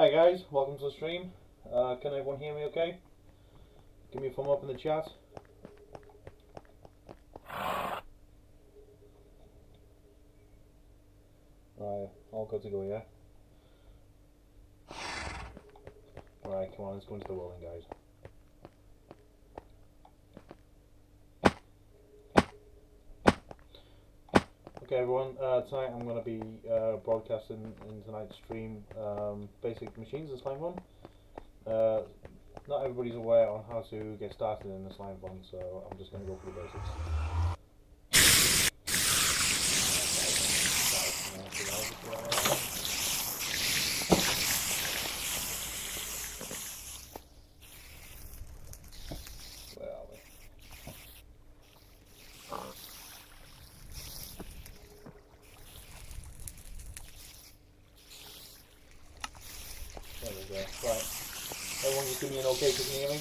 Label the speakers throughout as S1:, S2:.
S1: Hi guys, welcome to the stream. Can everyone hear me okay? Give me a thumb up in the chat. Right, all good to go, yeah? Alright, come on, let's go into the rolling, guys. Okay everyone, tonight I'm going to be broadcasting in tonight's stream basic machines in SlimeFun. Not everybody's aware on how to get started in the SlimeFun, so I'm just going to go through the basics. Where are we? There we go. Right. Everyone just give me an okay if you can hear me.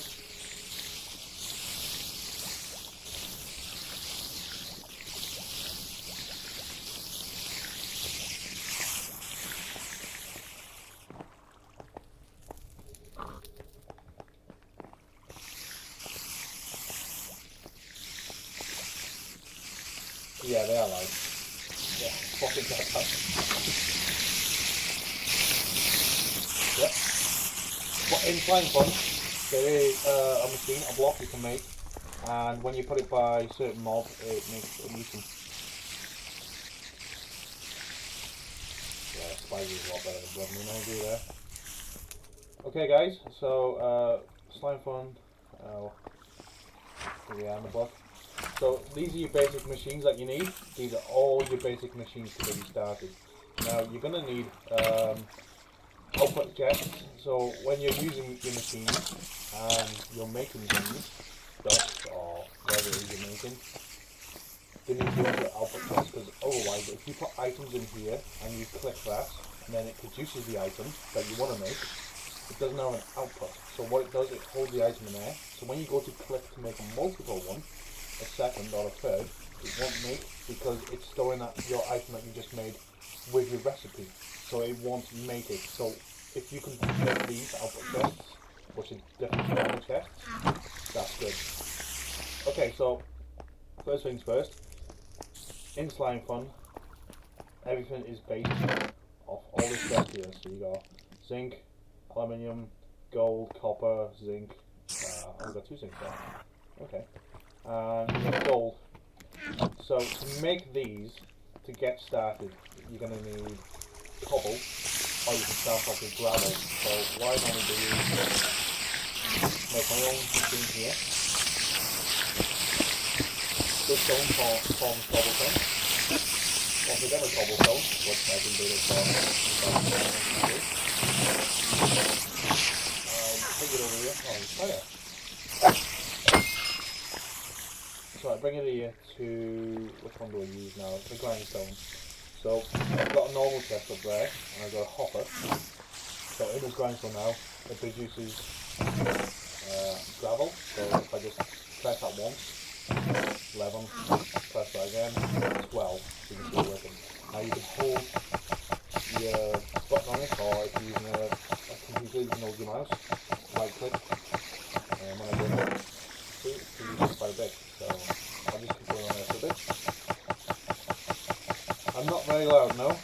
S1: Yeah, they are live. Yeah, fucking that up. Yep. But in SlimeFun, there is a machine, a block you can make, and when you put it by a certain mob, it makes a mutant. Yeah, Spider is a lot better than Blood Moon, I agree there. Okay guys, so SlimeFun, here we are in the book. So these are your basic machines that you need. These are all your basic machines to get you started. Now you're going to need output chests. So when you're using your machines and you're making things, dust or whatever it is you're making, they need to have your output chests, because otherwise if you put items in here and you click that and then it produces the item that you want to make, it doesn't have an output. So what it does, it holds the item in there. So when you go to click to make a multiple one, a second or a third, it won't make, because it's storing that your item that you just made with your recipe, so it won't make it. So if you can make these output chests, which is different from normal chests, that's good. Okay, so first things first, in SlimeFun everything is based off all this stuff here. So you got zinc, aluminium, gold, copper, zinc, I've got 2 zinc there. Okay. And you got gold. So to make these, to get started, you're going to need cobble, or you can start off with gravel. So what I normally do is make my own machine here. This stone forms cobblestone. Once I get my cobblestone, which I can do this for, take it over here on fire. So I bring it here to, which one do I use now? It's the grindstone. So I've got a normal chest up there, and I've got a hopper. So in this grindstone now, it produces gravel. So if I just press that once, 11, press that again, 12, so you can see it working. Now you can hold your button on it, or if you're using a computer, you can hold your mouse, right click, and when I do that, see, it produces quite a bit. So I'll just keep going on there for a bit. I'm not very loud now.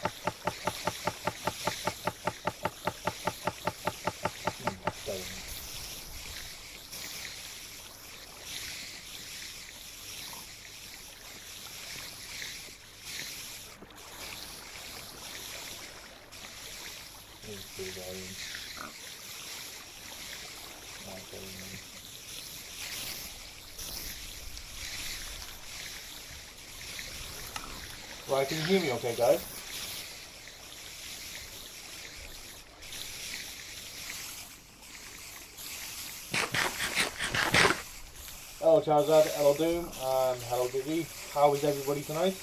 S1: Right, can you hear me okay, guys? Hello Charizard, hello Doom, and hello Gigi. How is everybody tonight?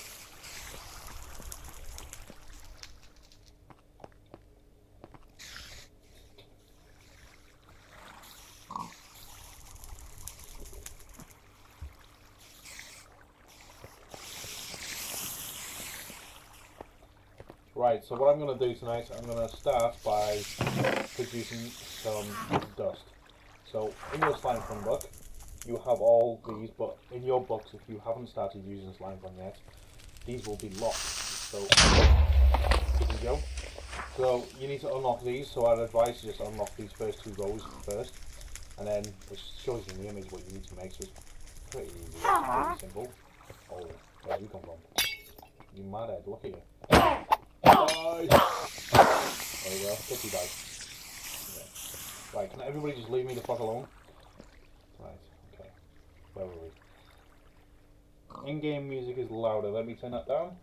S1: Right, so what I'm going to do tonight, I'm going to start by producing some dust. So in your SlimeFun book, you have all these, but in your books, if you haven't started using SlimeFun yet, these will be locked. So here we go. So you need to unlock these, so I'd advise you just unlock these first 2 rows first, and then it shows you in the image what you need to make, so it's pretty easy, it's pretty simple. Oh, where do you come from? You mad head, look at you. Die! There you go, get you died. Yeah. Right, can everybody just leave me the fuck alone? Right, okay. Where were we? In-game music is louder, let me turn that down.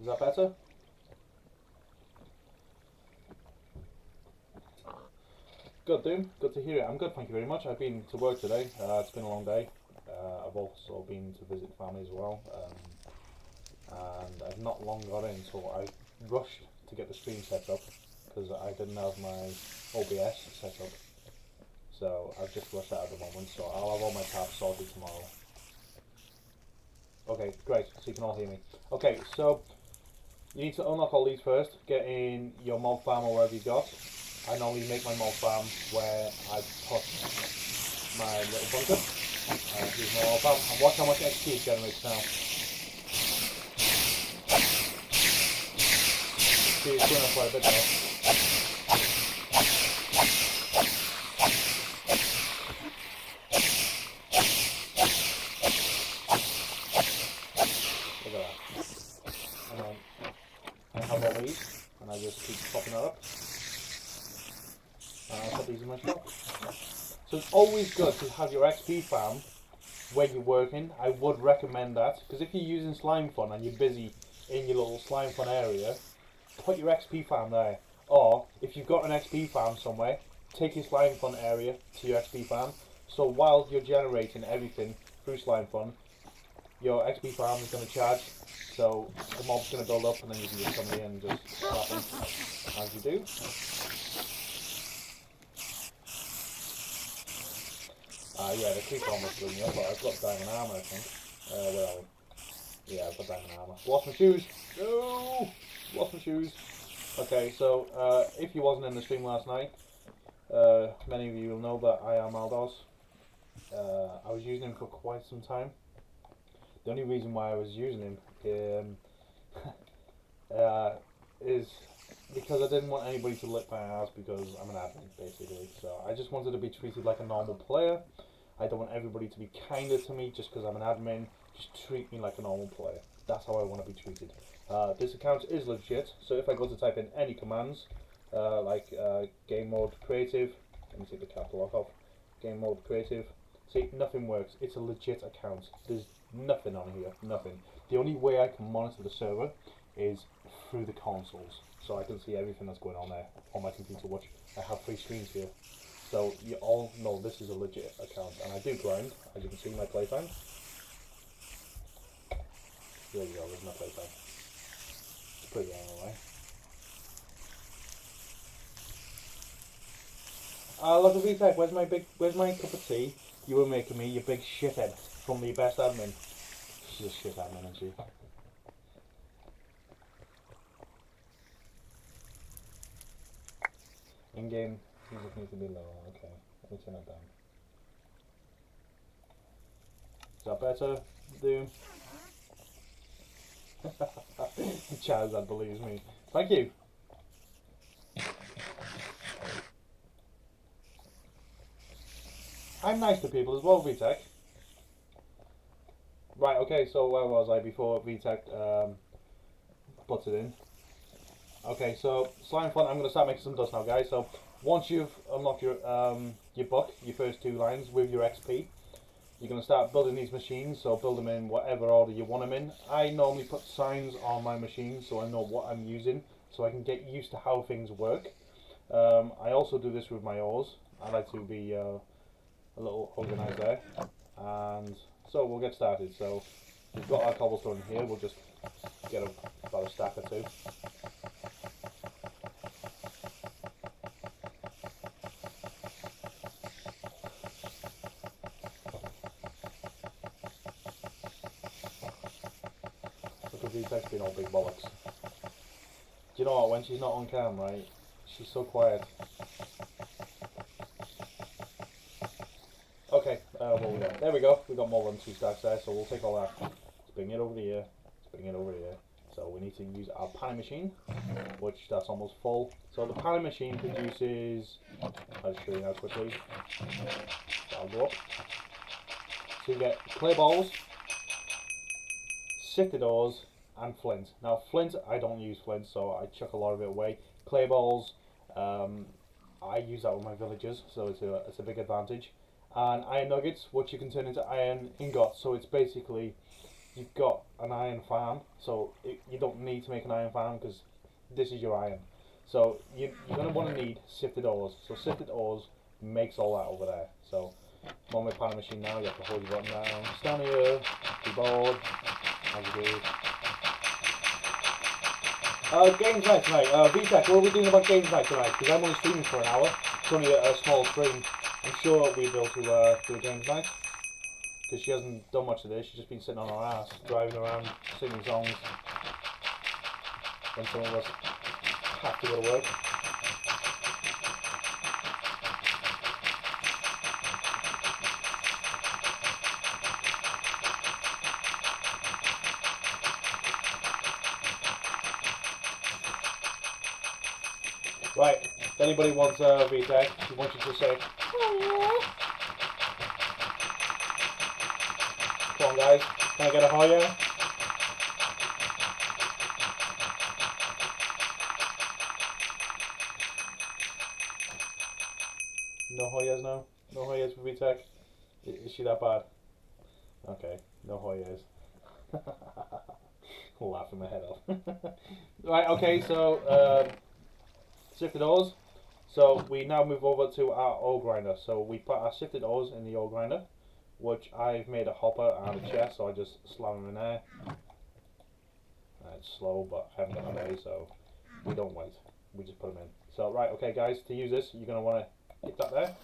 S1: Is that better? Good, Doom. Good to hear it. I'm good, thank you very much. I've been to work today. It's been a long day. I've also been to visit family as well. And I've not long got in, so I rushed to get the stream set up because I didn't have my OBS set up. So I've just rushed out at the moment, so I'll have all my tabs sorted tomorrow. Okay, great. So you can all hear me. Okay, so you need to unlock all these first. Get in your mob farm or wherever you got. I normally make my mob farm where I put my little bunker. Here's my mob farm. And watch how much XP it generates now. See, it's going up quite a bit now. Look at that. And then I have all these, and I just keep popping that up. And I'll put these in my shop. So it's always good to have your XP farm where you're working. I would recommend that, because if you're using SlimeFun and you're busy in your little SlimeFun area, put your XP farm there. Or if you've got an XP farm somewhere, take your SlimeFun area to your XP farm. So while you're generating everything through SlimeFun, your XP farm is going to charge. So the mob's going to build up, and then you can just come in and just slap them as you do. Yeah, the creeper almost blew me up, but I've got diamond armor, I think. Where are we? Yeah, I've got diamond armor. Lost my shoes! No! Lost my shoes. Okay, so if you wasn't in the stream last night, many of you will know that I am Aldos. I was using him for quite some time. The only reason why I was using him is because I didn't want anybody to lick my ass, because I'm an admin, basically. So I just wanted to be treated like a normal player. I don't want everybody to be kinder to me just because I'm an admin. Just treat me like a normal player. That's how I want to be treated. This account is legit, so if I go to type in any commands, like game mode creative, let me take the capital lock off, game mode creative, see, nothing works. It's a legit account. There's nothing on here, nothing. The only way I can monitor the server is through the consoles, so I can see everything that's going on there on my computer. Watch, I have 3 screens here, so you all know this is a legit account, and I do grind, as you can see in my playtime. There you go, there's my playtime. It's pretty anyway. Look at VTech, where's my cup of tea you were making me, you big shithead from the best admin. She's a shit admin, isn't she? In-game music needs to be low. Okay, let me turn it down. Is that better, Doom? Chaz, that believes me. Thank you. I'm nice to people as well, VTech. Right, okay, so where was I before VTech puts it in? Okay, so SlimeFun, I'm going to start making some dust now, guys. So once you've unlocked your book, your first 2 lines with your XP, you're going to start building these machines. So build them in whatever order you want them in. I normally put signs on my machine so I know what I'm using, so I can get used to how things work. I also do this with my ores. I like to be a little organised there. And so we'll get started. So we've got our cobblestone here. We'll just get about a stack or 2. VTech's been all big bollocks. Do you know what, when she's not on cam, right, she's so quiet. Okay, what we got? There we go, we got more than 2 stacks there, so we'll take all that. Let's bring it over here, let's bring it over here. So we need to use our panning machine, which that's almost full. So the panning machine produces, I'll show you now quickly. That'll go up. So you get clay balls, sifted ores, and flint. Now flint, I don't use flint, so I chuck a lot of it away. Clay balls, I use that with my villagers, so it's a big advantage. And iron nuggets, which you can turn into iron ingots. So it's basically, you've got an iron farm, so you don't need to make an iron farm because this is your iron. So you're going to want to need sifted ores. So sifted ores makes all that over there. So I'm on my panning machine now, you have to hold your button down. Stand here, be bored, as you do. Games night tonight. VTech, what are we doing about games night tonight? Because I'm only streaming for an hour. It's only a small stream. I'm sure we'll be able to do a games night. Because she hasn't done much of this, she's just been sitting on her ass, driving around, singing songs. When some of us have to go to work. Right, if anybody wants VTech, we want you to say, oh, yeah. Come on guys, can I get a Hoya? No Hoyas now? No Hoyas for VTech? Is she that bad? Okay, no Hoyas. Laughing my head off. Right, okay, so sifted ores. So we now move over to our ore grinder. So we put our sifted ores in the ore grinder, which I've made a hopper and a chest, so I just slam them in there. It's slow, but I haven't got that ready, so we don't wait. We just put them in. So right, okay guys, to use this, you're going to want to hit that there.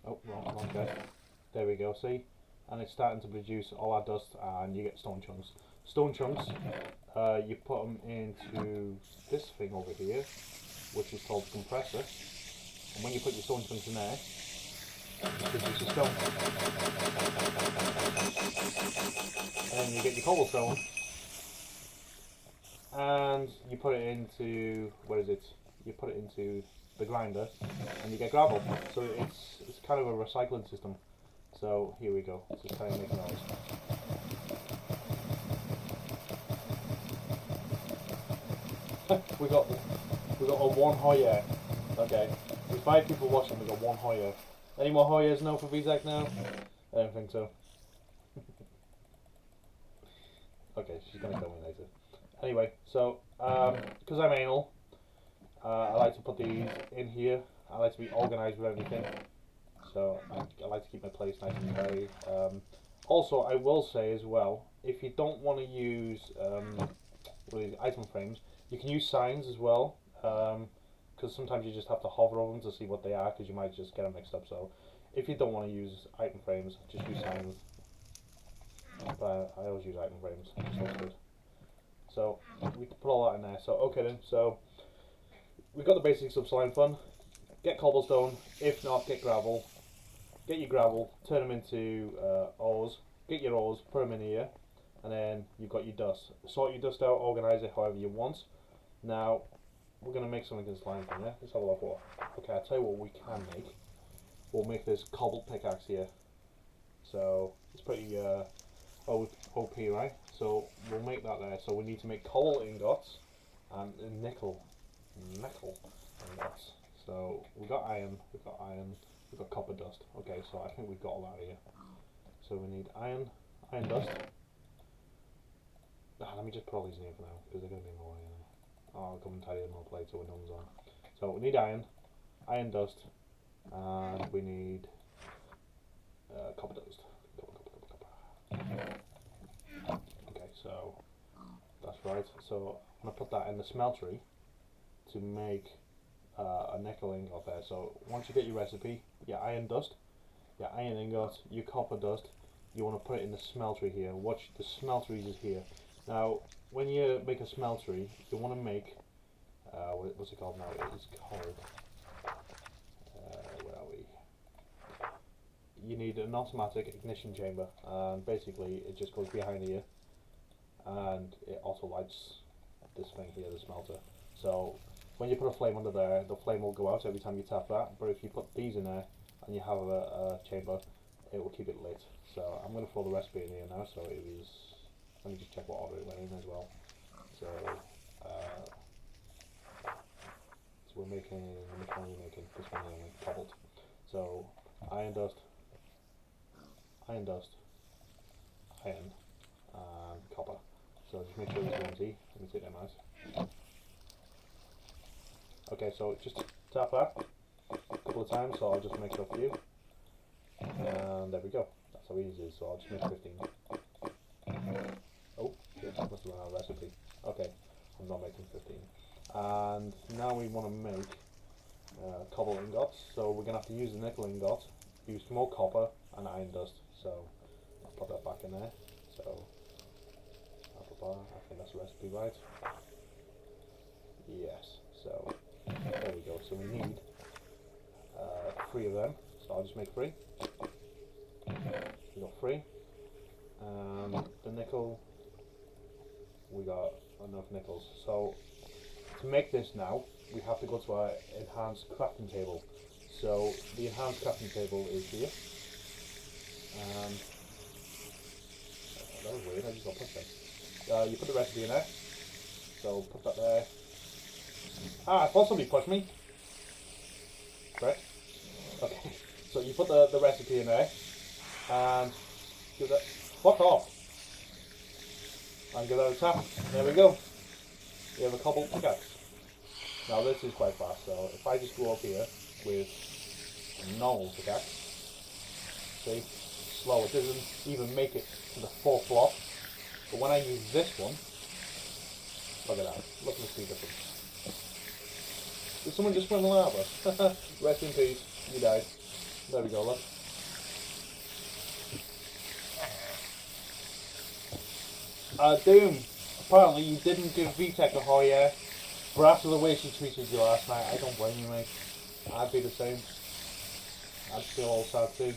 S1: Oh, wrong guys. There we go, see? And it's starting to produce all our dust, and you get stone chunks. Stone chunks, you put them into this thing over here, which is called compressor. And when you put your stone chunks in there, it produces stone. And then you get your cobblestone, and you put it into, where is it? You put it into the grinder, and you get gravel. So it's kind of a recycling system. So here we go. It's just kind of making noise. we got a 1 Hoya. Okay, there's 5 people watching. We got 1 Hoya. Any more Hoyas now for VTech now? I don't think so. Okay, she's gonna kill me later. Anyway, so because I'm anal, I like to put these in here. I like to be organised with everything. So I like to keep my place nice and tidy. Also, I will say as well, if you don't want to use item frames, you can use signs as well. Because sometimes you just have to hover over them to see what they are, because you might just get them mixed up. So if you don't want to use item frames, just use signs. But I always use item frames. It just looks good. So we can put all that in there. So okay then. So we've got the basics of SlimeFun. Get cobblestone. If not, get gravel. Get your gravel, turn them into ores, get your ores, put them in here, and then you've got your dust. Sort your dust out, organise it however you want. Now, we're going to make something in SlimeFun, yeah? Let's have a look what. Okay, I'll tell you what we can make. We'll make this cobbled pickaxe here. So, it's pretty OP, right? So, we'll make that there. So, we need to make coal ingots and nickel ingots. So, we've got iron, we've got copper dust. Okay, so I think we've got all that here. So we need iron dust. Let me just put all these in here for now, because they're going to be more. I'll come and tidy them up later when no one's on. So we need iron dust, and we need copper dust. Copper. Okay, so that's right. So I'm going to put that in the smeltery to make a nickel ingot there. So once you get your recipe, your iron dust, your iron ingot, your copper dust, you want to put it in the smeltery here. Watch, the smeltery is here. Now, when you make a smeltery, you want to make, what's it called now? It is called, where are we? You need an automatic ignition chamber, and basically it just goes behind here, and it auto lights this thing here, the smelter. So when you put a flame under there, the flame will go out every time you tap that, but if you put these in there and you have a chamber, it will keep it lit. So I'm going to throw the recipe in here now. So it is, let me just check what order it went in as well. So we're making, which one are we making? This one here, cobbled. So iron dust, iron, and copper. So just make sure it's empty. Let me take them out. Okay, so just tap that a couple of times, so I'll just make it a few. And there we go. That's how easy it is. So I'll just make 15. Oh, shit, must have run out of recipe. Okay, I'm not making 15. And now we want to make cobble ingots. So we're going to have to use the nickel ingot, use more copper and iron dust. So I'll put that back in there. So I think that's the recipe, right? Yes. So there we go. So we need 3 of them. So I'll just make 3. We got 3. The nickel, we got enough nickels. So to make this now, we have to go to our enhanced crafting table. So the enhanced crafting table is here. That was weird, I just got pushed there. You put the recipe in there. So put that there. Ah, I thought somebody pushed me. Correct? Okay. So you put the recipe in there and give that, fuck off, and give that a tap. There we go. We have a cobbled pickaxe. Now this is quite fast, so if I just go up here with a normal pickaxe, see, slow, it doesn't even make it to the 4th block, but when I use this one, look at that, look at the speed difference. Did someone just swim in lava? Rest in peace, you died. There we go, look. Doom, apparently you didn't give VTech a Hoya, but after the way she treated you last night, I don't blame you, mate. I'd be the same. I'd feel all sad too.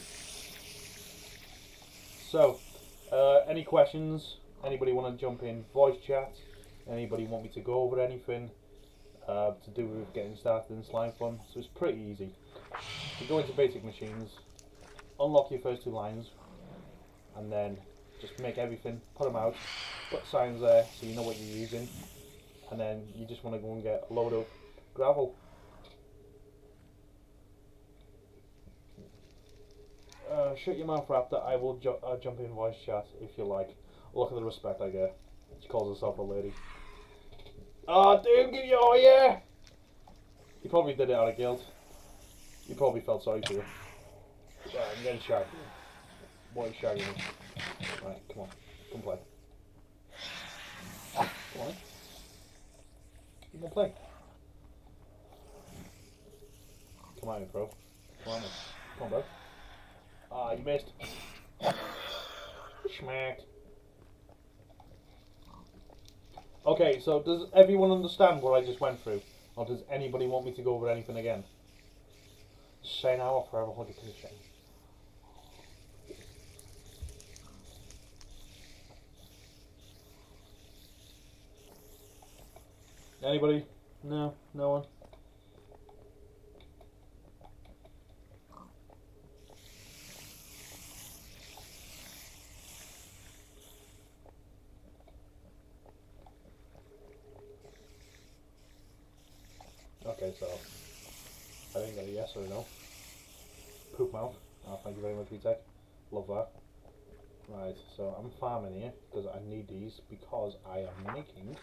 S1: So, any questions? Anybody want to jump in voice chat? Anybody want me to go over anything to do with getting started in SlimeFun? So it's pretty easy. You go into basic machines, unlock your first 2 lines, and then just make everything, put them out, put signs there so you know what you're using, and then you just want to go and get a load of gravel. Shut your mouth, Raptor. I will jump in voice chat if you like. Look at the respect I get. She calls herself a lady. Oh, dude, give you all, yeah! You probably did it out of guilt. You probably felt sorry for you. Yeah, I'm getting shagged. What is shagging me? Right, come on. Come play. Come on. Come on, play. Come on, bro. Come on, come on, bro. Ah, you missed. Schmack. Okay, so does everyone understand what I just went through? Or does anybody want me to go over anything again? Say now or forever hold your peace. Anybody? No? No one? Okay, so I didn't get a yes or a no. Poop mouth. Oh, thank you very much, VTech. Love that. Right, so I'm farming here because I need these because I am making,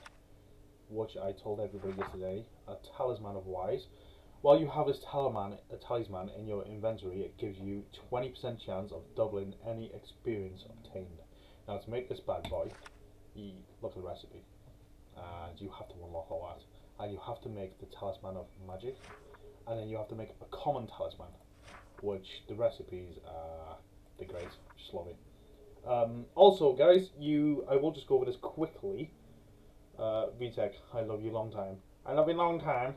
S1: which I told everybody yesterday, a talisman of wise. While you have this talisman in your inventory, it gives you 20% chance of doubling any experience obtained. Now to make this bad boy, you look at the recipe, and you have to unlock all that. and you have to make the talisman of magic, and then you have to make a common talisman, which the recipes are the great. Just love it. Also, guys, I will just go over this quickly. VTech, I love you long time. I love you long time.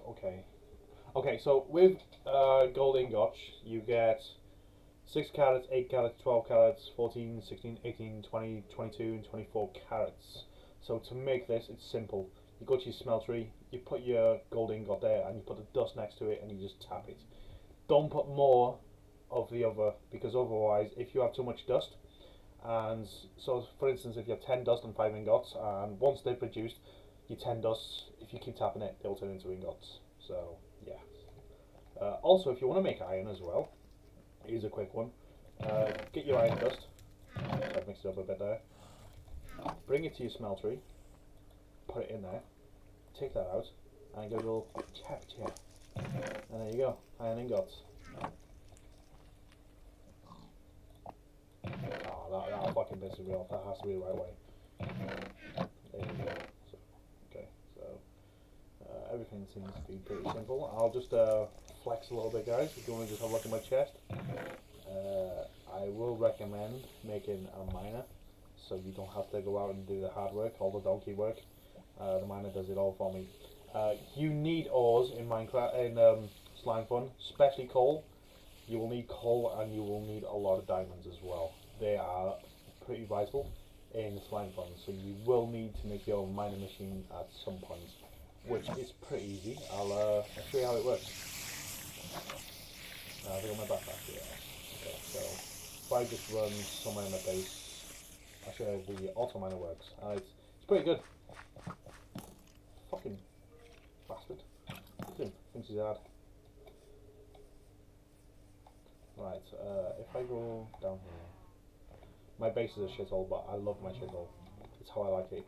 S1: Okay. Okay, so with gold ingots, you get 6 carats, 8 carats, 12 carats, 14, 16, 18, 20, 22, and 24 carats. So to make this, it's simple. You go to your smeltery, you put your gold ingot there, and you put the dust next to it, and you just tap it. Don't put more of the other, because otherwise, if you have too much dust, and so for instance, if you have 10 dust and 5 ingots, and once they're produced, your 10 dusts, if you keep tapping it, they'll turn into ingots. So yeah. Also, if you want to make iron as well, here's a quick one. Get your iron dust. I've mixed it up a bit there. Bring it to your smeltery. Put it in there. Take that out, and go a little tap tap. And there you go, iron ingots. Oh, that fucking pisses me off. That has to be the right way. There you go. So, okay, so everything seems to be pretty simple. I'll just flex a little bit, guys. If you want to just have a look at my chest, I will recommend making a miner, so you don't have to go out and do the hard work, all the donkey work. The miner does it all for me. You need ores in Minecraft, in SlimeFun, especially coal. You will need coal, and you will need a lot of diamonds as well. They are pretty vital in SlimeFun, so you will need to make your mining machine at some point, which is pretty easy. I'll show you how it works. I think on my backpack, yeah. Okay, so if I just run somewhere in my base, I'll show you the auto miner works. It's pretty good. Fucking bastard. Thinks he's hard. Right, if I go down here, my base is a shithole, but I love my shithole. It's how I like it.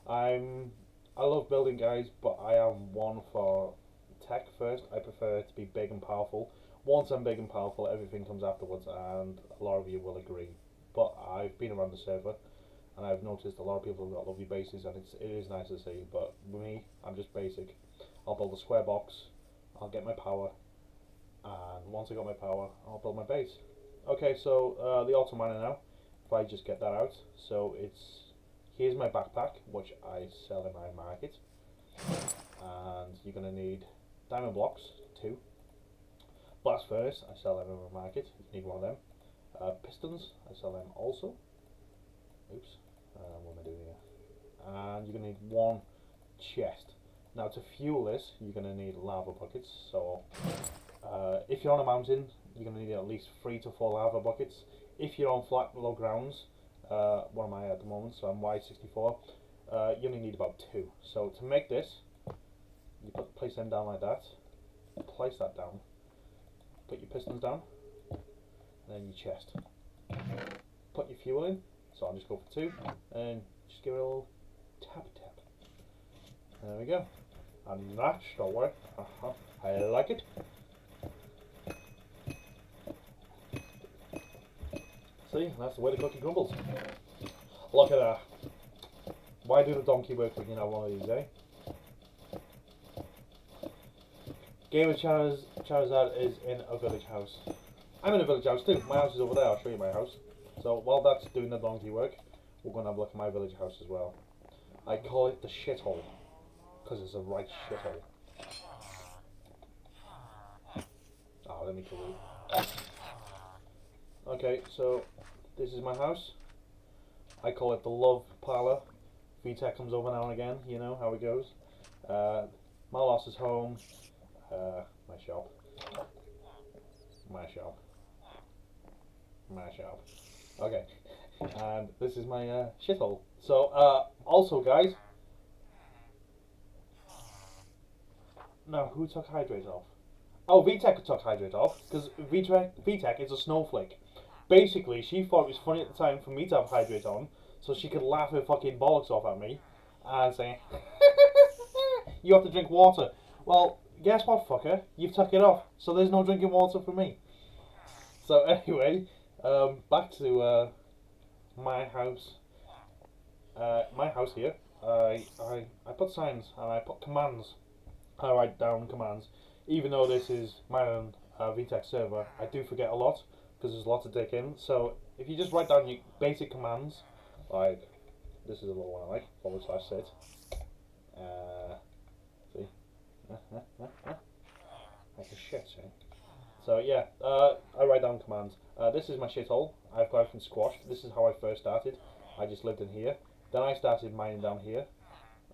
S1: I love building, guys, but I am one for tech first. I prefer it to be big and powerful. Once I'm big and powerful, everything comes afterwards, and a lot of you will agree. But I've been around the server, and I've noticed a lot of people have got lovely bases, and it is nice to see. But with me, I'm just basic. I'll build a square box, I'll get my power, and once I got my power, I'll build my base. Okay, so the auto miner now, if I just get that out, so here's my backpack, which I sell in my market, and you're going to need diamond blocks, 2, blast furnace, I sell them in my market, you need one of them, pistons, I sell them also, oops, what am I doing here, and you're going to need 1 chest. Now to fuel this, you're going to need lava buckets, so if you're on a mountain, you're going to need at least 3 to 4 lava buckets. If you're on flat below grounds, what am I at the moment, so I'm Y64, you only need about 2. So to make this, you place them down like that, place that down, put your pistons down, and then your chest. Put your fuel in, so I'll just go for 2, and just give it a little tap tap. And there we go. And that's the way. I like it. See, that's the way the cookie crumbles. Look at that. Why do the donkey work when you have one of these, eh? Game of Charizard is in a village house. I'm in a village house too. My house is over there. I'll show you my house. So while that's doing the donkey work, we're going to have a look at my village house as well. I call it the shithole, because it's a right shithole. Oh, let me kill you. Okay, so this is my house. I call it the love parlor. VTech comes over now and again, you know how it goes. Marlos is home. My shop. My shop. My shop. Okay, and this is my shithole. So, also guys, no, who took hydrate off? Oh, VTech took hydrate off, because VTech is a snowflake. Basically, she thought it was funny at the time for me to have hydrate on, so she could laugh her fucking bollocks off at me, and say, you have to drink water. Well, guess what, fucker? You've took it off, so there's no drinking water for me. So anyway, back to my house. my house here, I put signs and I put commands. I write down commands. Even though this is my own VTech server, I do forget a lot because there's a lot to take in. So if you just write down your basic commands, like this is a little one I like, /sit. See? Like a shit, see? So yeah, I write down commands. This is my shithole. I've got everything squashed. This is how I first started. I just lived in here. Then I started mining down here.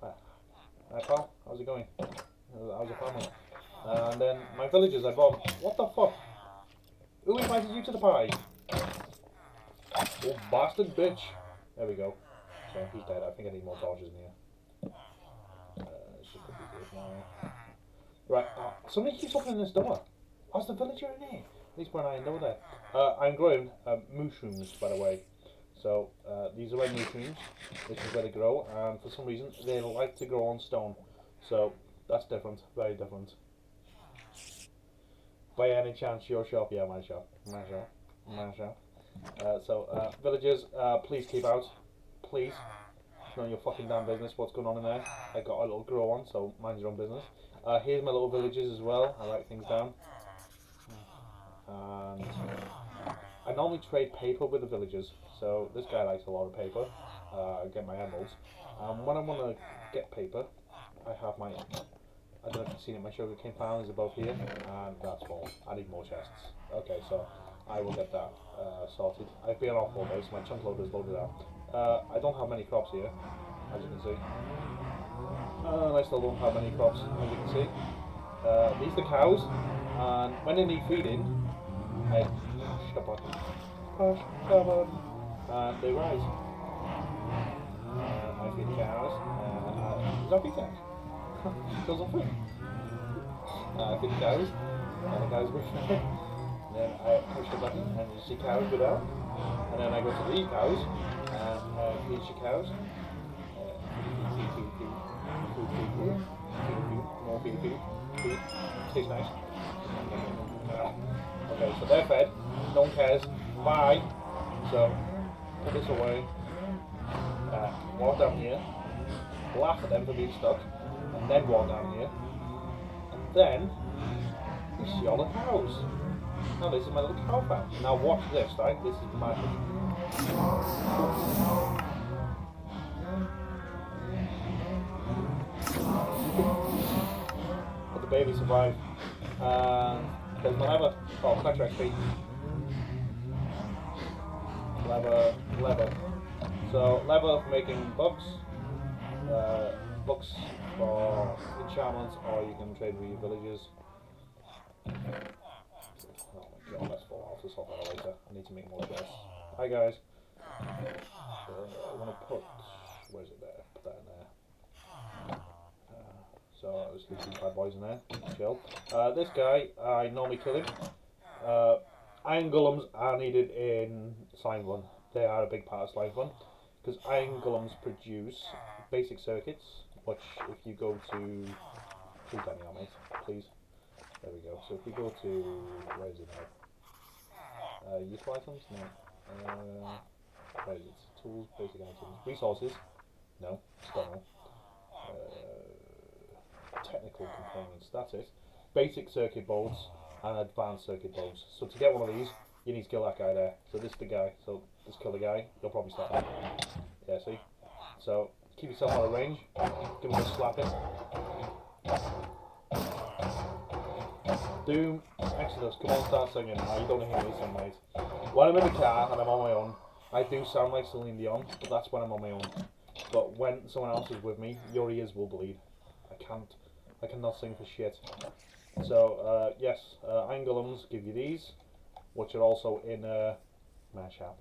S1: Hi pal, how's it going? How's the family? And then my villagers I bought. What the fuck? Who invited you to the party? Oh bastard bitch. There we go. So he's dead. I think I need more torches in here. This should be good now. Right, somebody keeps opening this door. How's the villager in here? At least when I know there. I'm growing mushrooms, by the way. So these are red mushrooms. This is where they grow, and for some reason they like to grow on stone. So that's different, very different. By any chance, your shop? Yeah, my shop. My shop. My shop. Villagers, please keep out. Please. It's none of your fucking damn business what's going on in there. I got a little grow on, so mind your own business. Here's my little villagers as well. I write things down. And I normally trade paper with the villagers. So this guy likes a lot of paper. I get my emeralds. When I want to get paper, I have my, I don't know if you've seen it, my sugarcane farm is above here, and that's full. I need more chests. Okay, so I will get that sorted. I've been off all day, so my chunk loader is loaded out. I don't have many crops here, as you can see. And I still don't have many crops, as you can see. These are the cows, and when they need feeding, I push the button, and they rise. I feed the cows, is that VTech? Goes on food. I feed the cows, and the cows push me. And then I push the button, and you see cows go down. And then I go to these cows, and feed the cows. Feed. Tastes nice. Okay, so they're fed. No one cares. Bye. So, put this away. Walk down here. Laugh at them for being stuck. And then walk down here. And then, you see all the cows. Now this is my little cow farm. Now watch this, right? This is magic. But the baby survived. There's my lever. Oh, collector XP. Lever. So, lever for making books. Books for enchantments, or you can trade with your villagers. Oh my god, let's fall off. Let's sort that out later. I need to make more chests. Hi guys. I want to put. Where's it there? Put that in there. So let's leave these bad boys in there. Chill. This guy, I normally kill him. Iron golems are needed in SlimeFun. They are a big part of SlimeFun because iron golems produce basic circuits. Which, if you go to, please let me out, mate. Please. There we go. So if we go to, where is it now? Useful items? No. Where is it? Tools, basic items. Resources? No. External. Technical components, that's it. Basic circuit boards and advanced circuit boards. So to get one of these, you need to kill that guy there. So this is the guy. So just kill the guy. You'll probably start that. Yeah, see? So keep yourself out of range. Give him a slap it. Doom, Exodus, come on, start singing. Oh, you don't hear me sing, mate. When I'm in the car and I'm on my own, I do sound like Celine Dion, but that's when I'm on my own. But when someone else is with me, your ears will bleed. I cannot sing for shit. So, yes, iron golems give you these, which are also in my shop.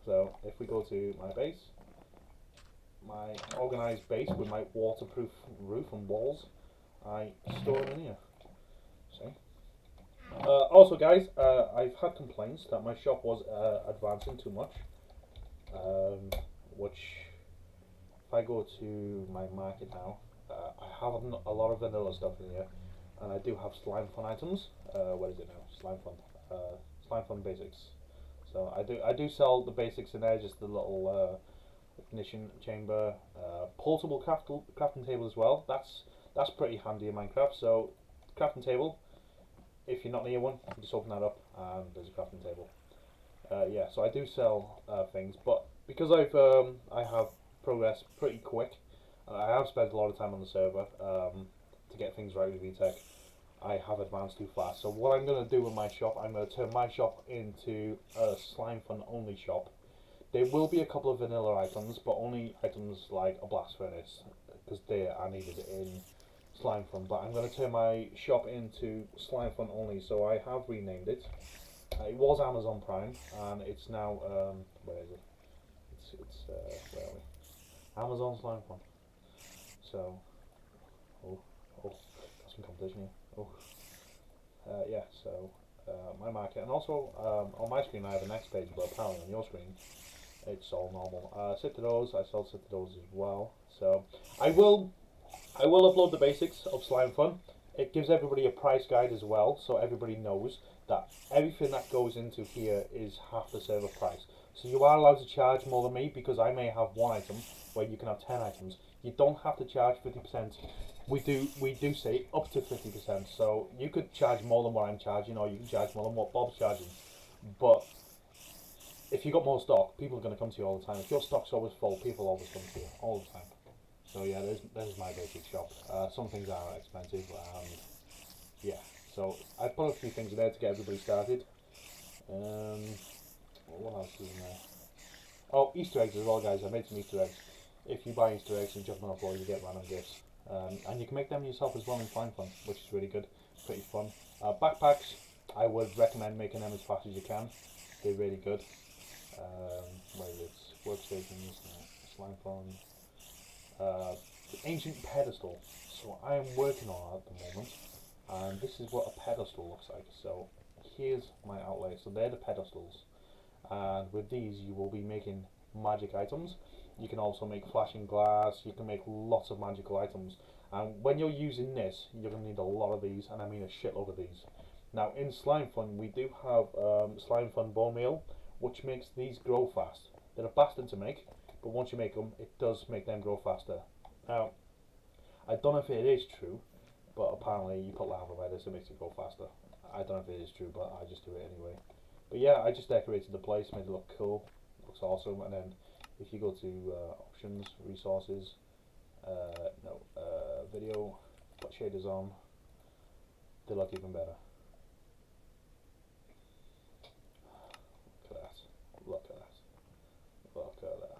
S1: So, if we go to my base, my organised base with my waterproof roof and walls, I store them in here. See? Also, guys, I've had complaints that my shop was advancing too much, which, if I go to my market now, I have a lot of vanilla stuff in here, and I do have SlimeFun items. What is it now? SlimeFun. SlimeFun basics. So I do sell the basics in there, just the little ignition chamber, portable crafting table as well. That's pretty handy in Minecraft. So crafting table, if you're not near one, you just open that up and there's a crafting table. Yeah, so I do sell things, but because I have progressed pretty quick, I have spent a lot of time on the server to get things right with VTech. I have advanced too fast. So what I'm going to do with my shop, I'm going to turn my shop into a SlimeFun only shop. There will be a couple of vanilla items, but only items like a blast furnace, because they are needed in SlimeFun. But I'm going to turn my shop into SlimeFun only, so I have renamed it. It was Amazon Prime, and it's now, where is it? Where are we? Amazon SlimeFun. So, got some competition here. Yeah, so my market, and also on my screen I have a next page, but apparently on your screen it's all normal. Citados, I sell Citados as well. So I will upload the basics of SlimeFun. It gives everybody a price guide as well, so everybody knows that everything that goes into here is half the server price. So you are allowed to charge more than me, because I may have one item where you can have 10 items. You don't have to charge 50%. We do say up to 50%. So you could charge more than what I'm charging, or you can charge more than what Bob's charging. But if you got more stock, people are going to come to you all the time. If your stock's always full, people always come to you all the time. So yeah, there's my basic shop. Some things are expensive, and yeah. So I put a few things in there to get everybody started. What else is in there? Oh, Easter eggs as well, guys. I made some Easter eggs. If you buy Easter eggs and chuck them on the floor, you get random gifts. And you can make them yourself as well in SlimeFun, which is really good. Pretty fun. Backpacks, I would recommend making them as fast as you can. They're really good. Where is it? Workstations, SlimeFun. The ancient pedestal. So I am working on it at the moment. And this is what a pedestal looks like. So here's my outlay. So they're the pedestals. And with these you will be making magic items. You can also make flashing glass, you can make lots of magical items. And when you're using this, you're going to need a lot of these, and I mean a shitload of these. Now in SlimeFun we do have SlimeFun bone meal, which makes these grow fast. They're a bastard to make, but once you make them, it does make them grow faster. Now, I don't know if it is true, but apparently you put lava by this, it makes it grow faster. I don't know if it is true, but I just do it anyway. But yeah, I just decorated the place, made it look cool, looks awesome. And then if you go to options, resources, video, put shaders on, they look even better. Look at that, look at that, look at that.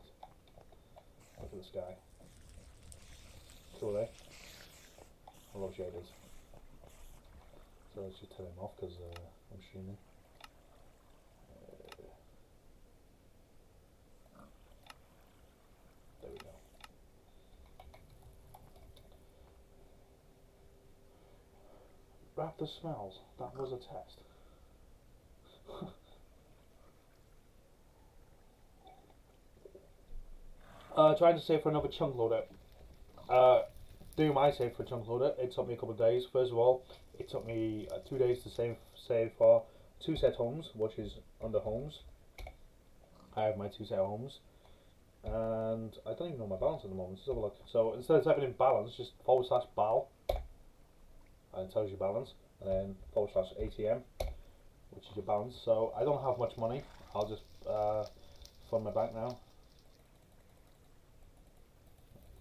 S1: Look at the sky. Cool, eh? I love shaders. So let's just turn them off because I'm streaming. There we go. Raptor smells. That was a test. Trying to save for another chunk loader. Doing my save for chunk loader, it took me a couple of days. First of all, it took me 2 days to save for 2 set homes, which is under homes. I have my 2 set homes, and I don't even know my balance at the moment. Let's have a look. So instead of typing in balance, just /bal, and it tells you balance, and then /ATM, which is your balance. So I don't have much money. I'll just fund my bank now.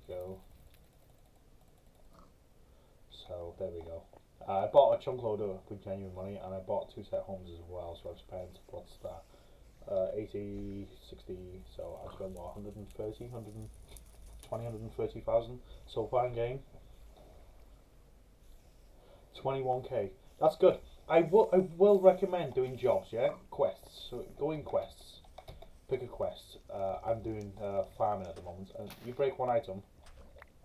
S1: There we go. So there we go. I bought a chunk loader with genuine money, and I bought 2 set homes as well. So I've spent, what's that? 80, 60. So I've spent what, 130, 120, 130,000 so far in game. 21k. That's good. I will recommend doing jobs. Yeah, quests. So go in quests. Pick a quest. I'm doing farming at the moment, and you break one item.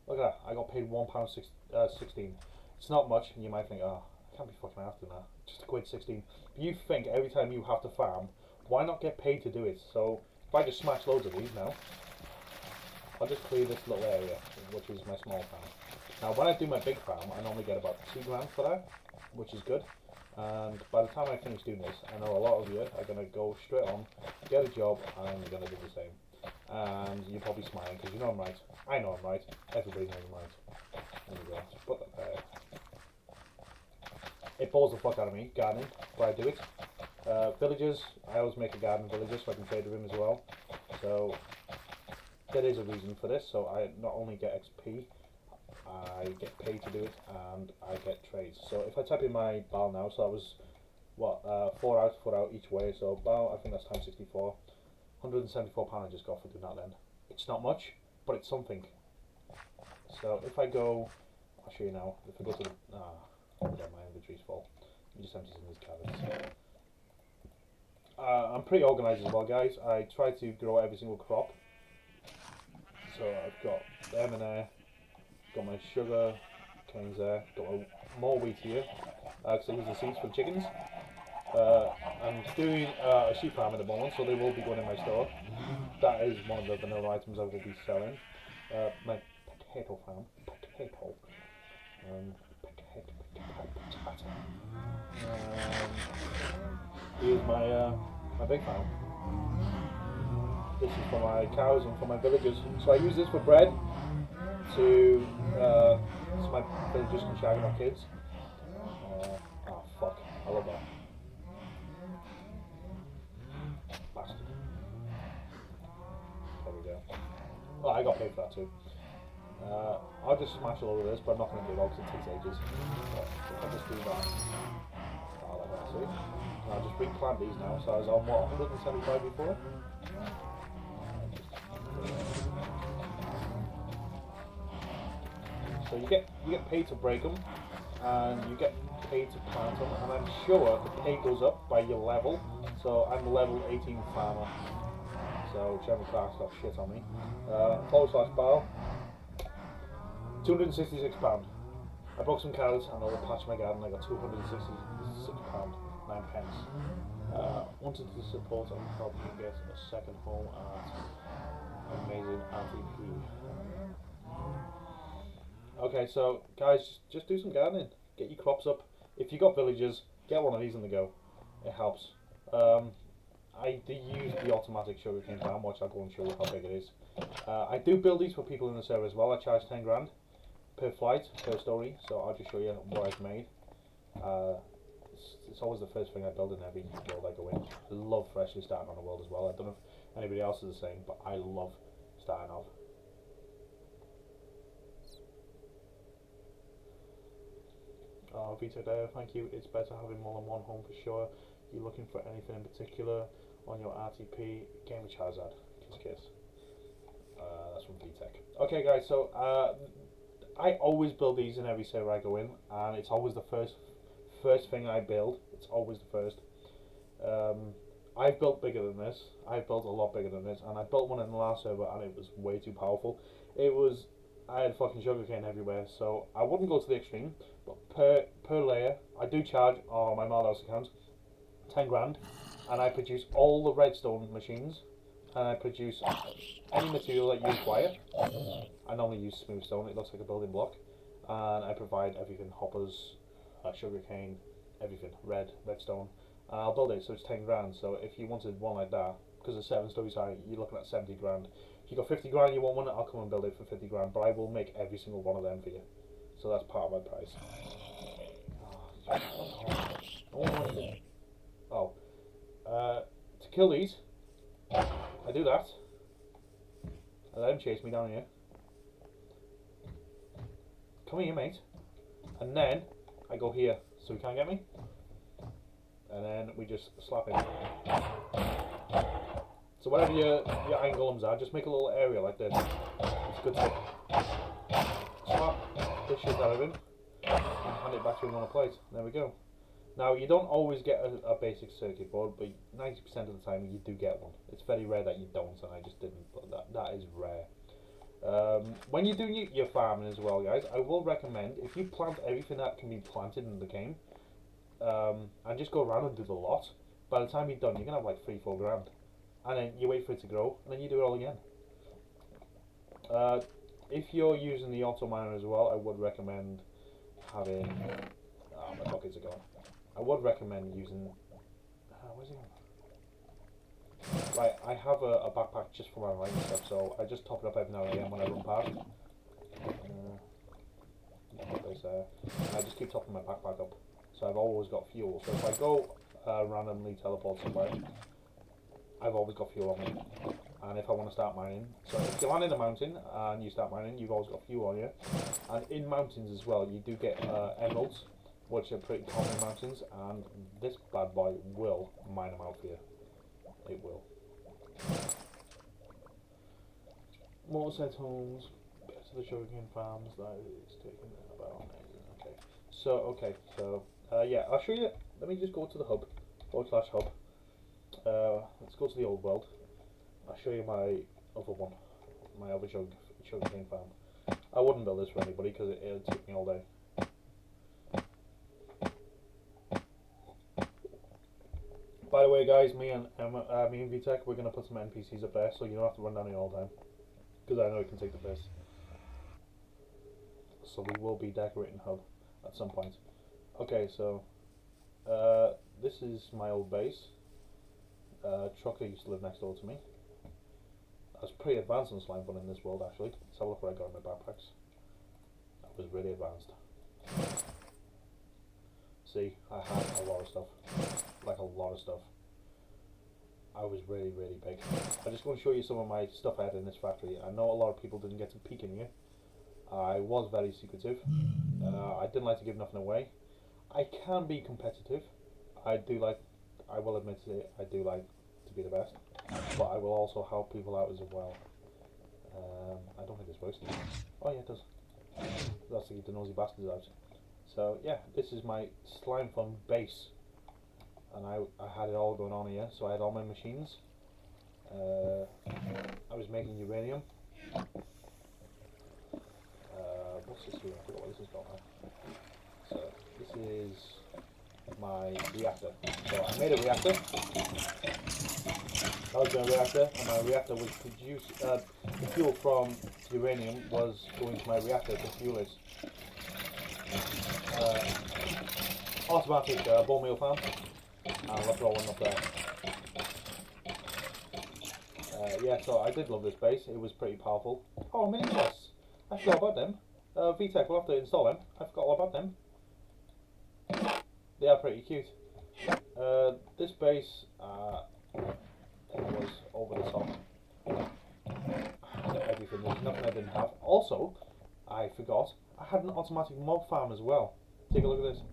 S1: Look at that, I got paid £1.16. It's not much, and you might think, oh, I can't be fucking after that. Just £1.16. But you think every time you have to farm, why not get paid to do it? So if I just smash loads of these now, I'll just clear this little area, which is my small farm. Now when I do my big farm, I normally get about 2 grand for that, which is good. And by the time I finish doing this, I know a lot of you are going to go straight on, get a job, and you're going to do the same. And you're probably smiling because you know I'm right. I know I'm right. Everybody knows I'm right. There we go. Just put that there. It bores the fuck out of me, gardening, but I do it. Villagers, I always make a garden villager so I can trade with him as well. So there is a reason for this. So I not only get XP, I get paid to do it, and I get trades. So if I type in my BAL now, so that was what 4 out each way. So BAL, I think that's times 64. £174 I just got for doing that. Then it's not much, but it's something. So if I go, I'll show you now. If I go to the my inventory's full. I'm just emptying these cabins. I'm pretty organised as well, guys. I try to grow every single crop. So I've got them in there. Got my sugar canes there. Got more wheat here because I use the seeds for the chickens. I'm doing a sheep farm at the moment, so they will be going in my store. That is one of the vanilla items I will be selling. My potato farm. Potato. Here's my big farm. This is for my cows and for my villagers. So I use this for bread. So my villagers can shag my kids. Oh fuck! I love that. Bastard. There we go. Oh, I got paid for that too. I'll just smash all of this, but I'm not going to do it all because it takes ages. So if I just do that, oh, like that, see? And I'll just replant these now. So I was on what, 175 before? So you get paid to break them, and you get paid to plant them, and I'm sure the pay goes up by your level. So I'm a level 18 farmer. So MEGGA-CRAFT got shit on me. /BAL. £266. I broke some carrots and I will patch my garden. I got £266, 9 pence. Wanted to support and help you get a second home at amazing RTP. Okay, so guys, just do some gardening. Get your crops up. If you got villagers, get one of these on the go. It helps. I do use the automatic sugarcane farm, which I'll go and show you how big it is. I do build these for people in the server as well. I charge 10 grand per flight, per story, so I'll just show you what I've made. It's always the first thing I build in every world I go in. I love freshly starting on a world as well. I don't know if anybody else is the same, but I love starting off. Oh, Vito there, thank you. It's better having more than one home for sure. You're looking for anything in particular on your RTP? Game of Charizard. Kiss kiss. That's from VTech. Okay guys, so I always build these in every server I go in, and it's always the first thing I build. It's always the first. I've built bigger than this. I've built a lot bigger than this, and I built one in the last server and it was way too powerful. I had fucking sugarcane everywhere, so I wouldn't go to the extreme, but per layer, I do charge on my Maldhouse account 10 grand, and I produce all the redstone machines, and I produce any material that you require. I normally use smooth stone, it looks like a building block, and I provide everything: hoppers, sugarcane, everything, redstone, and I'll build it, so it's 10 grand. So if you wanted one like that, because it's 7 stories high, you're looking at 70 grand. If you got 50 grand, you want one, I'll come and build it for 50 grand, but I will make every single one of them for you. So that's part of my price. To kill these, I do that. I let him chase me down here. Come here, mate. And then I go here, so he can't get me. And then we just slap him. So whatever your iron golems are, just make a little area like this. It's a good tip. Slap this shit out of him and hand it back to him on a plate. There we go. Now you don't always get a basic circuit board, but 90% of the time you do get one. It's very rare that you don't, and I just didn't, but that is rare. When you're doing your farming as well, guys, I will recommend, if you plant everything that can be planted in the game, and just go around and do the lot, by the time you're done, you're going to have like 3-4 grand. And then you wait for it to grow, and then you do it all again. If you're using the auto miner as well, I would recommend having... Oh, my pockets are gone. I would recommend using. Where's he going? Right, I have a backpack just for my writing stuff, so I just top it up every now and again when I run past. Base there. And I just keep topping my backpack up, so I've always got fuel. So if I go randomly teleport somewhere, I've always got fuel on me. And if I want to start mining, so if you land in a mountain and you start mining, you've always got fuel on you. And in mountains as well, you do get emeralds, which are pretty common in mountains, and this bad boy will mine them out for you. It will. More set homes, back to the sugarcane farms, that is taking about amazing. Okay, so yeah, I'll show you. Let me just go to the hub, /hub. Let's go to the old world. I'll show you my other one, my other sugarcane farm. I wouldn't build this for anybody because it'll take me all day. By the way, guys, me and VTech, we're gonna put some NPCs up there, so you don't have to run down here all the time, because I know it can take the piss. So we will be decorating hub at some point. Okay, so this is my old base. Trucker used to live next door to me. I was pretty advanced on SlimeFun in this world, actually. Let's have a look what I got in my backpacks. I was really advanced. See, I had a lot of stuff. Like a lot of stuff. I was really, really big. I just want to show you some of my stuff I had in this factory. I know a lot of people didn't get to peek in here. I was very secretive. I didn't like to give nothing away. I can be competitive. I will admit it, I do like to be the best. But I will also help people out as well. I don't think it's works. Oh yeah, it does. That's to keep the nosy bastards out. So yeah, this is my SlimeFun base. And I had it all going on here, so I had all my machines. I was making uranium. What's this here? I forgot what this is called now. So this is my reactor. So I made a reactor. That was my reactor, and my reactor was produced. The fuel from uranium was going to my reactor to fuel it. Automatic bone meal farm. And let's roll one up there. Yeah, so I did love this base. It was pretty powerful. Oh, mini chests. I forgot about them. VTech, we'll have to install them. I forgot all about them. They are pretty cute. This base was over the top. Everything. There's nothing I didn't have. Also, I forgot, I had an automatic mob farm as well. Take a look at this.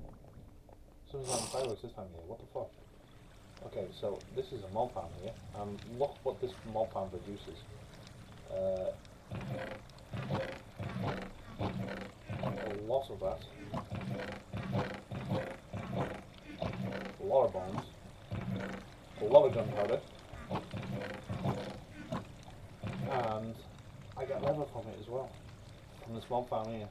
S1: Something's on fireworks this time of year. What the fuck? Okay, so this is a mob farm here, and look what this mob farm produces. A lot of that. A lot of bones. A lot of gunpowder. And I got leather from it as well. From this mob farm here.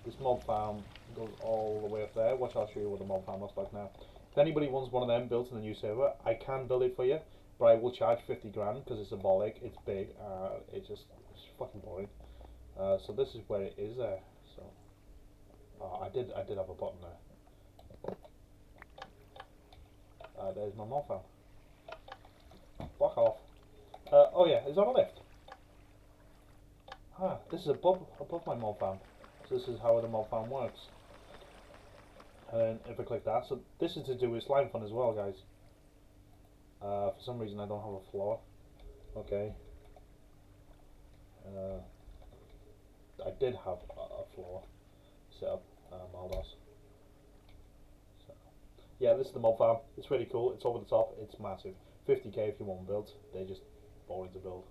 S1: This mob farm goes all the way up there. Watch, I'll show you what the mob farm looks like now. If anybody wants one of them built in the new server, I can build it for you, but I will charge 50 grand because it's symbolic, it's big, it's fucking boring. So this is where it is there. So I did have a button there. There's my mob farm. Fuck off. Oh yeah, is that a lift? Ah, this is above my mob farm. So this is how the mob farm works. And then if I click that, so this is to do with SlimeFun as well, guys. For some reason I don't have a floor. Okay. I did have a floor set up, Maldos. So, yeah, this is the mob farm. It's really cool. It's over the top. It's massive. 50k if you want them built. They're just boring to build.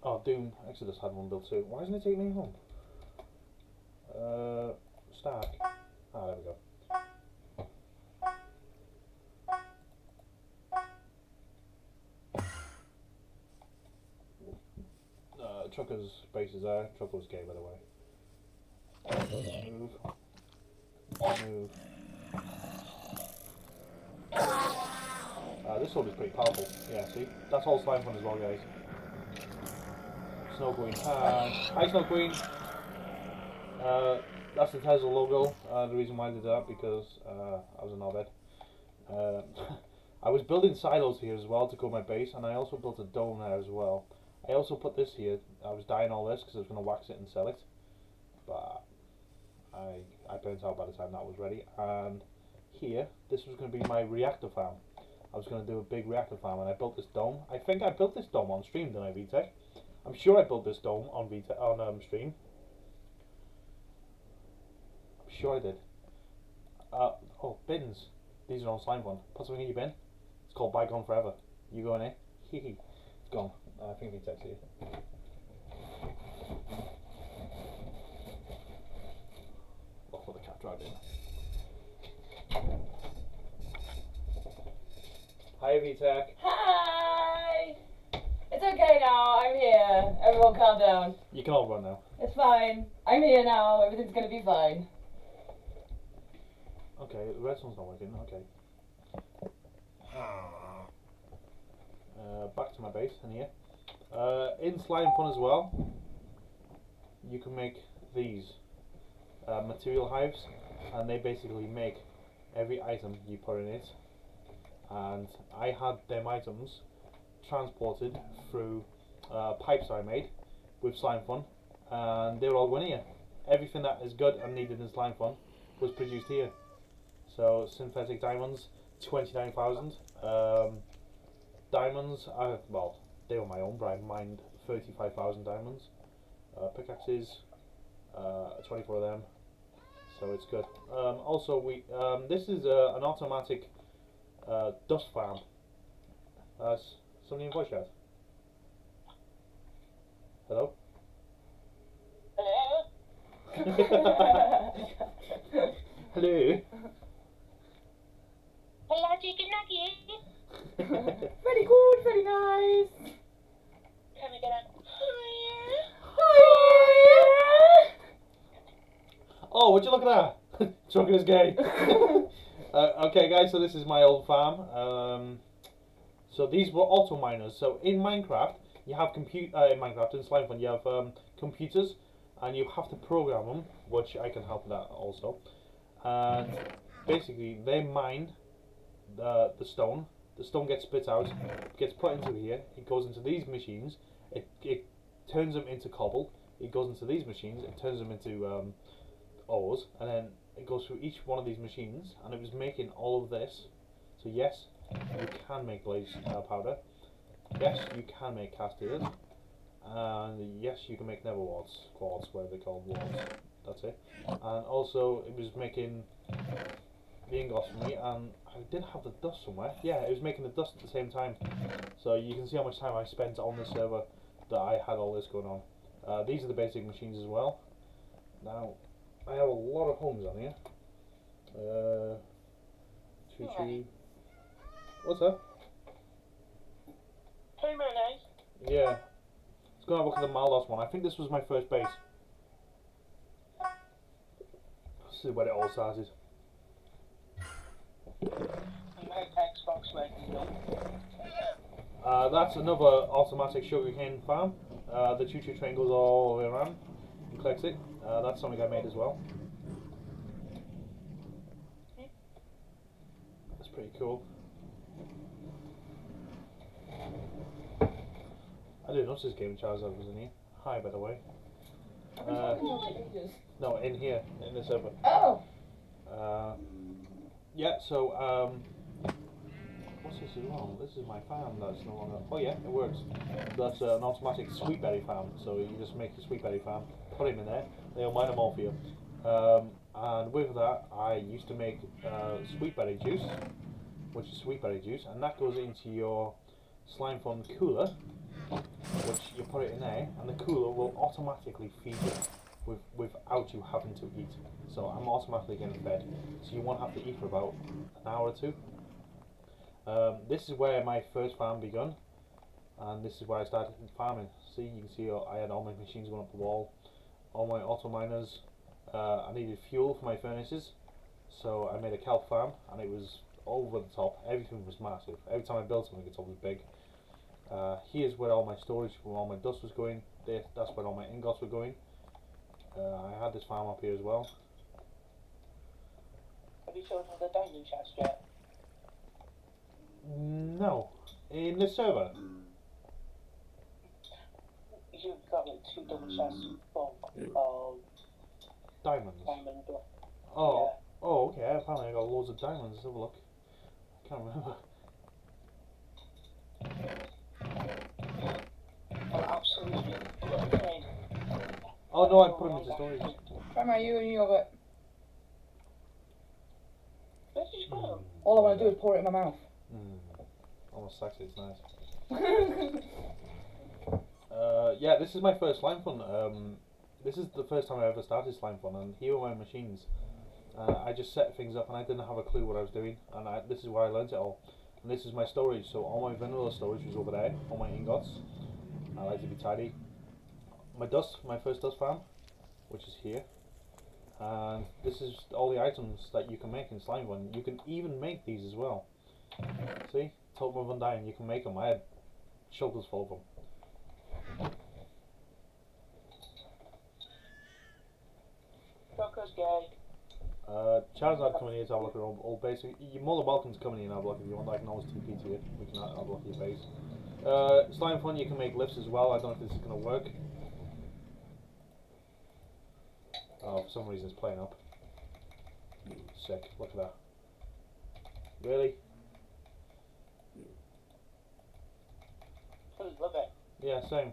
S1: Oh, Doom Exodus had one built too. Why isn't it taking me home? Stack. Ah, there we go. Trucker's base is there. Trucker was gay, by the way. Move. Move. This sword is pretty powerful. Yeah, see? That's all SlimeFun as well, guys. Snow Queen. Hi, Snow Queen. that's the Tesla logo. The reason why I did that because I was a knobhead. I was building silos here as well to cover my base, and I also built a dome there as well. I also put this here. I was dyeing all this because I was going to wax it and sell it, but I burnt out by the time that was ready. And here, this was going to be my reactor farm. I was going to do a big reactor farm, and I built this dome. I think I built this dome on stream, didn't I, VTech? I'm sure I built this dome on stream. I'm sure I did. Oh, bins. These are on SlimeFun. Put something in your bin. It's called Bygone Forever. You go in here. It's gone. I think VTech's here. Look what the cat dragged in. Hi, VTech.
S2: Hi! It's okay now, I'm here. Everyone calm down.
S1: You can all run now.
S2: It's fine. I'm here now, everything's gonna be fine.
S1: Okay, the redstone's not working, okay. Back to my base in here. In SlimeFun as well, you can make these material hives, and they basically make every item you put in it. And I had them items transported through pipes I made with SlimeFun, and they were all going here. Everything that is good and needed in SlimeFun was produced here. So synthetic diamonds, 29,000. Diamonds, well, they were my own, but I mined 35,000 diamonds. Pickaxes, 24 of them. So it's good. Also, this is an automatic dust farm. Somebody in voice chat. Hello?
S3: Hello?
S1: Hello?
S3: Hello, chicken nuggets.
S2: Very good, very nice.
S3: Can we get a
S1: Oh, would you look at that? Trucker is gay. Okay, guys, so this is my old farm. So these were auto miners. So in Minecraft, you have in SlimeFun, you have computers, and you have to program them, which I can help with that also. And basically, they mine the stone. The stone gets spit out, gets put into here. It goes into these machines. It turns them into cobble. It goes into these machines. It turns them into ores, and then it goes through each one of these machines, and it was making all of this. So yes, you can make blaze powder. Yes, you can make cast ears. And yes, you can make nether quartz, whatever they're called, warts. That's it. And also, it was making the ingots for me, and I did have the dust somewhere. Yeah, it was making the dust at the same time. So you can see how much time I spent on this server that I had all this going on. These are the basic machines as well. Now, I have a lot of homes on here. Choo-choo. What's that?
S3: Too many?
S1: Yeah. Let's go have a look at the Maldos one. I think this was my first base. This is where it all started.
S3: Xbox making
S1: That's another automatic sugarcane farm. The choo-choo train goes all the way around and collects it. That's something I made as well. That's pretty cool. I didn't notice this game Charizard was in here. Hi, by the way. No, in here, in the server.
S2: Oh!
S1: Yeah, so, what's this as well? This is my farm that's no longer... Oh yeah, it works. That's an automatic sweetberry farm. So you just make a sweetberry farm, put him in there, they'll mine them all for you. And with that, I used to make sweetberry juice, which is sweetberry juice, and that goes into your SlimeFun cooler, which you put it in there, and the cooler will automatically feed you without you having to eat. So I'm automatically getting fed, so you won't have to eat for about an hour or two. This is where my first farm begun, and this is where I started farming. See, you can see I had all my machines going up the wall, all my auto miners. I needed fuel for my furnaces, so I made a kelp farm, and it was over the top. Everything was massive. Every time I built something, it's always big. Here's where all my storage for all my dust was going. That's where all my ingots were going. I had this farm up here as well.
S3: Have you filled with the diamond chest yet?
S1: No, in this server.
S3: You've got like 2 double chests full of
S1: Diamonds.
S3: diamond block.
S1: Oh, oh, okay. Apparently I got loads of diamonds. Let's have a look. I can't remember.
S3: Oh, absolutely. Okay.
S1: Oh no, I put them into storage.
S2: Grandma, you and yogurt.
S3: Where did you go?
S2: All I want to do is pour it in my mouth.
S1: Almost sexy. It's nice. Yeah, this is my first SlimeFun. This is the first time I ever started SlimeFun, and here are my machines. I just set things up, and I didn't have a clue what I was doing, and this is where I learned it all. And this is my storage. So all my vanilla storage was over there, all my ingots. I like to be tidy. My first dust farm, which is here. And this is all the items that you can make in SlimeFun. You can even make these as well. See? Totem of Undying, you can make them. I had shoulders full of them.
S3: Coco's gay.
S1: Charizard coming here to have a look at all base. You're more than welcome to come in here and have a look if you want. I can always TP to you. We can have a look at your base. SlimeFun, you can make lifts as well. I don't know if this is going to work. Oh, for some reason it's playing up. Sick. Look at that. Really?
S3: Love it.
S1: Yeah, same.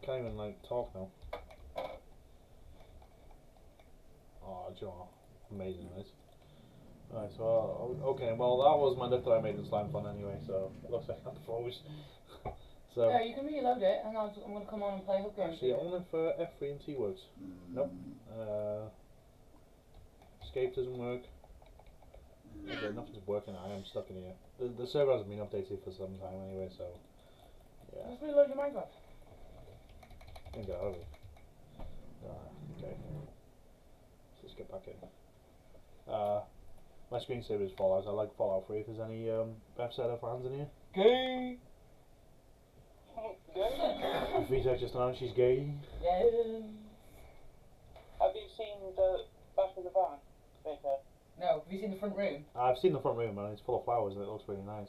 S1: Can't even like talk now. Oh, do you know, amazing this. Right, so okay, well that was my lift that I made in SlimeFun anyway, so it looks like I'm froze. So
S2: Yeah, you can reload it, and I'm going to come on and play hook games.
S1: actually only for F3 and T works. Nope. Escape doesn't work. Okay, nothing's working. I am stuck in here. The server hasn't been updated for some time anyway, so yeah.
S2: Just reload your Minecraft.
S1: I think I have it. Okay. Let's get back in. My screensaver is Fallout. I like Fallout 3. If there's any F-Setter fans in here. Gay!
S3: Gay?
S1: Vita just announced she's gay.
S2: Yeah.
S3: Have you seen the back of the van, Baker?
S2: No, have you seen the front room?
S1: I've seen the front room and it's full of flowers and it looks really nice.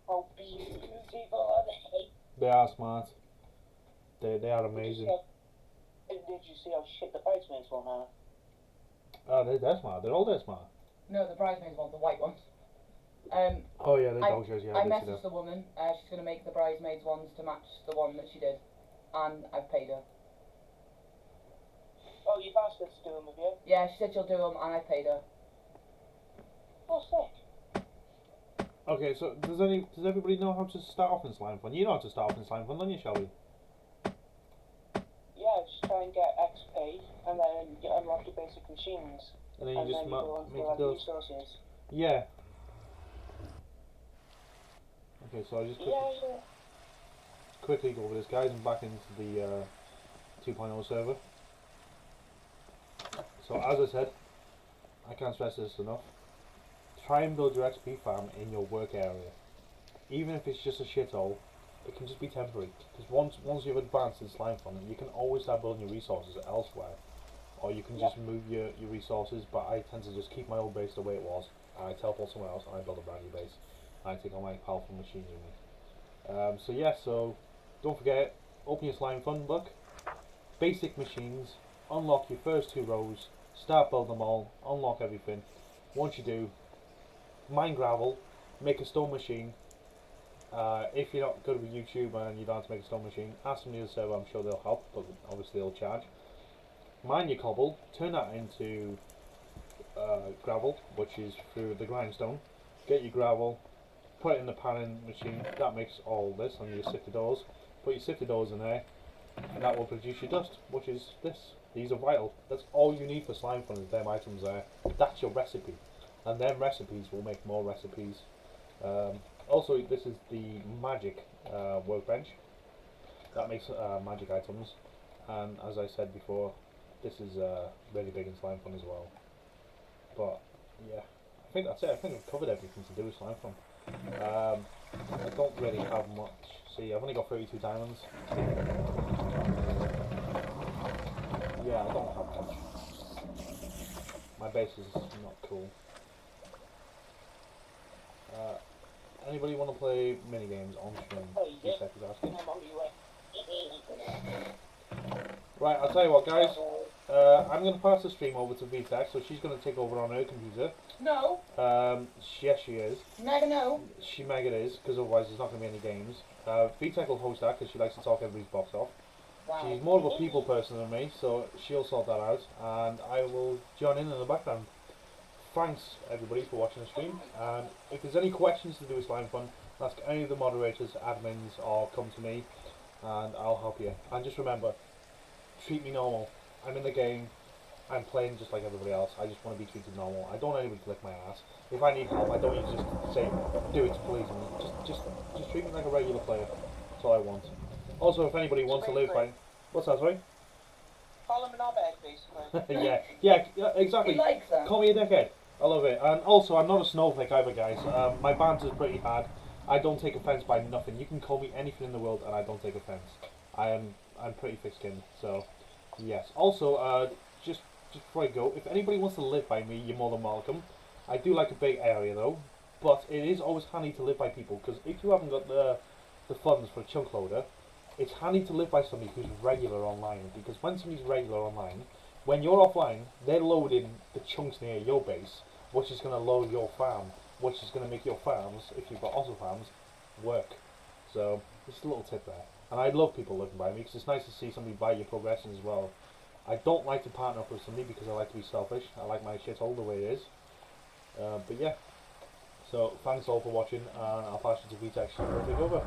S3: How beautiful are they?
S1: They are smart. They are amazing.
S3: Did you see how shit the bridesmaids were now?
S1: Oh, they're smart. They're all dead smart.
S2: No, the bridesmaids ones, the white ones.
S1: Oh yeah, the dog shows. Yeah,
S2: I
S1: did see
S2: messaged
S1: that.
S2: the woman. She's going to make the bridesmaids ones to match the one that she did. And I've paid her.
S3: Oh, you've asked her to do them, have you?
S2: Yeah, she said she'll do them, and I paid her.
S3: Oh, sick.
S1: Okay, so does everybody know how to start off in SlimeFun? You know how to start off in SlimeFun, don't you, Shelby?
S3: Yeah, just try and get XP, and then you unlock your basic machines.
S1: And then you just
S3: go on to
S1: make
S3: other
S1: those.
S3: resources.
S1: Yeah. Okay, so I just quickly go over this, guys. I'm back into the 2.0 server. So as I said, I can't stress this enough. Try and build your XP farm in your work area. Even if it's just a shithole, it can just be temporary. Because once you've advanced in SlimeFun, you can always start building your resources elsewhere. Or you can just move your resources, but I tend to just keep my old base the way it was. And I teleport somewhere else and I build a brand new base. And I take all my powerful machines with me. So yeah, so don't forget, open your SlimeFun book. Basic machines, unlock your first 2 rows, start building them all, unlock everything. Once you do, mine gravel, make a stone machine. If you're not good with YouTube and you don't have to make a stone machine, ask them in the server, I'm sure they'll help, but obviously they'll charge. Mine your cobble, turn that into gravel, which is through the grindstone. Get your gravel, put it in the panning machine, that makes all this, and your sifted ores. Put your sifted ores in there, and that will produce your dust, which is this. These are vital. That's all you need for SlimeFun is them items there. That's your recipe. And then recipes will make more recipes. Also, this is the magic workbench. That makes magic items. And as I said before, this is really big in SlimeFun as well. But yeah, I think that's it. I think I've covered everything to do with SlimeFun. I don't really have much. See, I've only got 32 diamonds. yeah, I don't have much. My base is not cool. Anybody want to play mini games on stream?
S3: Oh, yeah.
S1: Just is asking.
S3: I'm on your way.
S1: Right, I'll tell you what, guys. I'm going to pass the stream over to VTech, so she's going to take over on her computer.
S2: No.
S1: Yes, she is.
S2: Mega no.
S1: She mega it is, because otherwise there's not going to be any games. VTech will host that because she likes to talk everybody's box off.
S2: Wow.
S1: She's more of a people person than me, so she'll sort that out, and I will join in the background. Thanks everybody for watching the stream, and if there's any questions to do with SlimeFun, ask any of the moderators, admins, or come to me, and I'll help you. And just remember, treat me normal. I'm in the game, I'm playing just like everybody else, I just want to be treated normal. I don't want anybody to lick my ass. If I need help, I don't need to just say, do it to please me. Just treat me like a regular player. That's all I want. Also, if anybody wants to live by... What's that, sorry?
S3: Call him an obeg, basically.
S1: yeah, exactly.
S2: He likes that.
S1: Call me a dickhead. I love it. And also, I'm not a snowflake either, guys. My banter's pretty hard. I don't take offence by nothing. You can call me anything in the world and I don't take offence. I'm pretty thick-skinned, so yes. Also, just before I go, if anybody wants to live by me, you're more than welcome. I do like a big area though, but it is always handy to live by people, because if you haven't got the funds for a chunk loader, it's handy to live by somebody who's regular online, because when somebody's regular online, when you're offline, they're loading the chunks near your base, which is going to load your farm, which is going to make your farms, if you've got auto farms, work. So, just a little tip there. And I love people living by me, because it's nice to see somebody buy your progression as well. I don't like to partner up with somebody because I like to be selfish. I like my shit all the way it is. But yeah. So, thanks all for watching, and I'll pass you to VTech to take over.